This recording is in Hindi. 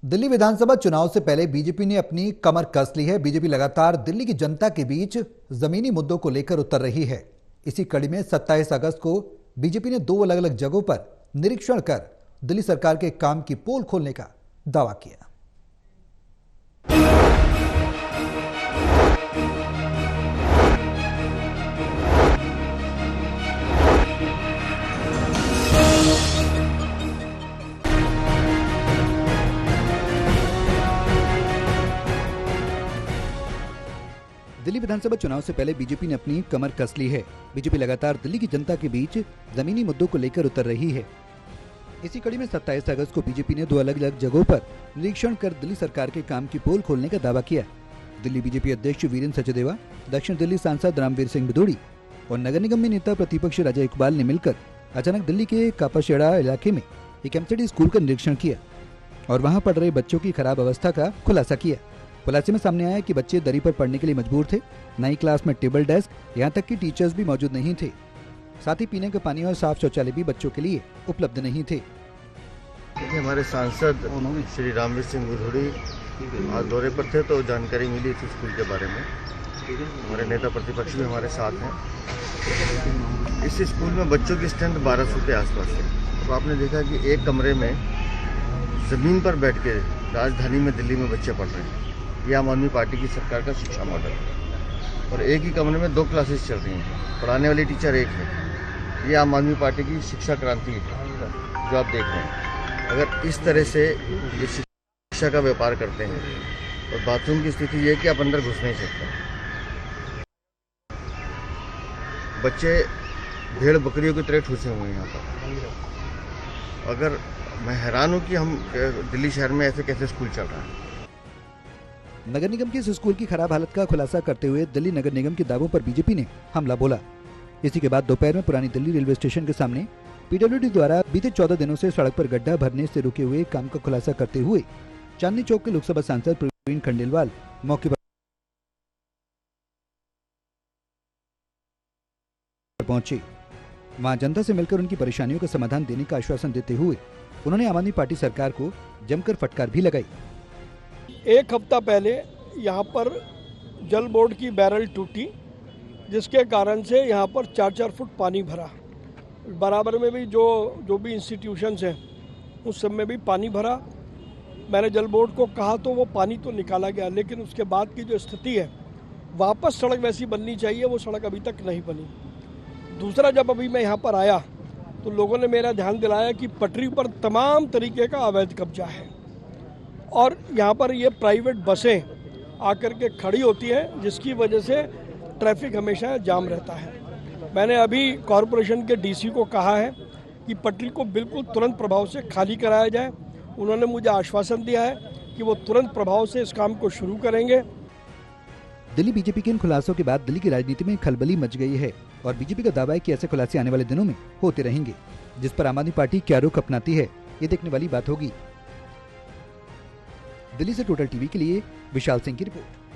दिल्ली विधानसभा चुनाव से पहले बीजेपी ने अपनी कमर कस ली है। बीजेपी लगातार दिल्ली की जनता के बीच जमीनी मुद्दों को लेकर उतर रही है। इसी कड़ी में 27 अगस्त को बीजेपी ने 2 अलग अलग जगहों पर निरीक्षण कर दिल्ली सरकार के काम की पोल खोलने का दावा किया। दिल्ली विधानसभा चुनाव से पहले बीजेपी ने अपनी कमर कस ली है। बीजेपी लगातार दिल्ली की जनता के बीच जमीनी मुद्दों को लेकर उतर रही है। इसी कड़ी में 27 अगस्त को बीजेपी ने 2 अलग अलग जगहों पर निरीक्षण कर दिल्ली सरकार के काम की पोल खोलने का दावा किया। दिल्ली बीजेपी अध्यक्ष वीरेंद्र सचदेवा, दक्षिण दिल्ली सांसद रामवीर सिंह भदौड़ी और नगर निगम में नेता प्रतिपक्ष राजा इकबाल ने मिलकर अचानक दिल्ली के कापाशेड़ा इलाके में एक एमसीडी स्कूल का निरीक्षण किया और वहां पढ़ रहे बच्चों की खराब अवस्था का खुलासा किया। खुलासे में सामने आया कि बच्चे दरी पर पढ़ने के लिए मजबूर थे। नई क्लास में टेबल डेस्क, यहाँ तक कि टीचर्स भी मौजूद नहीं थे। साथ ही पीने का पानी और साफ शौचालय भी बच्चों के लिए उपलब्ध नहीं थे। हमारे सांसद श्री रामवीर सिंह भदौड़ी आज दौरे पर थे तो जानकारी मिली थी स्कूल के बारे में। हमारे नेता प्रतिपक्ष भी हमारे साथ हैं। इस स्कूल में बच्चों की स्ट्रेंथ 1200 के आसपास है। तो आपने देखा कि एक कमरे में ज़मीन पर बैठ के राजधानी में दिल्ली में बच्चे पढ़ रहे हैं। ये आम आदमी पार्टी की सरकार का शिक्षा मॉडल है। और एक ही कमरे में 2 क्लासेस चल रही हैं, पढ़ाने वाली टीचर एक है। ये आम आदमी पार्टी की शिक्षा क्रांति है जो आप देख रहे हैं। अगर इस तरह से ये शिक्षा का व्यापार करते हैं और बाथरूम की स्थिति ये है कि आप अंदर घुस नहीं सकते। बच्चे भेड़ बकरियों की तरह ठूसे हुए हैं यहाँ पर। अगर मैं हैरान हूँ कि हम दिल्ली शहर में ऐसे कैसे स्कूल चल रहा है। नगर निगम के इस स्कूल की खराब हालत का खुलासा करते हुए दिल्ली नगर निगम के दावों पर बीजेपी ने हमला बोला। इसी के बाद दोपहर में पुरानी दिल्ली रेलवे स्टेशन के सामने पीडब्ल्यूडी द्वारा बीते 14 दिनों से सड़क पर गड्ढा भरने से रुके हुए काम का खुलासा करते हुए चांदनी चौक के लोकसभा सांसद प्रवीण खंडेलवाल मौके पर पहुंचे। वहां जनता से मिलकर उनकी परेशानियों का समाधान देने का आश्वासन देते हुए उन्होंने आम आदमी पार्टी सरकार को जमकर फटकार भी लगाई। एक हफ्ता पहले यहाँ पर जल बोर्ड की बैरल टूटी, जिसके कारण से यहाँ पर 4-4 फुट पानी भरा। बराबर में भी जो भी इंस्टीट्यूशंस हैं उस सब में भी पानी भरा। मैंने जल बोर्ड को कहा तो वो पानी तो निकाला गया, लेकिन उसके बाद की जो स्थिति है वापस सड़क वैसी बननी चाहिए, वो सड़क अभी तक नहीं बनी। दूसरा, जब अभी मैं यहाँ पर आया तो लोगों ने मेरा ध्यान दिलाया कि पटरी पर तमाम तरीके का अवैध कब्जा है और यहाँ पर ये प्राइवेट बसें आकर के खड़ी होती हैं, जिसकी वजह से ट्रैफिक हमेशा जाम रहता है। मैंने अभी कॉरपोरेशन के डीसी को कहा है कि पटरी को बिल्कुल तुरंत प्रभाव से खाली कराया जाए। उन्होंने मुझे आश्वासन दिया है कि वो तुरंत प्रभाव से इस काम को शुरू करेंगे। दिल्ली बीजेपी के इन खुलासों के बाद दिल्ली की राजनीति में खलबली मच गई है और बीजेपी का दावा है कि ऐसे खुलासे आने वाले दिनों में होते रहेंगे, जिस पर आम आदमी पार्टी क्या रुख अपनाती है ये देखने वाली बात होगी। दिल्ली से टोटल टीवी के लिए विशाल सिंह की रिपोर्ट।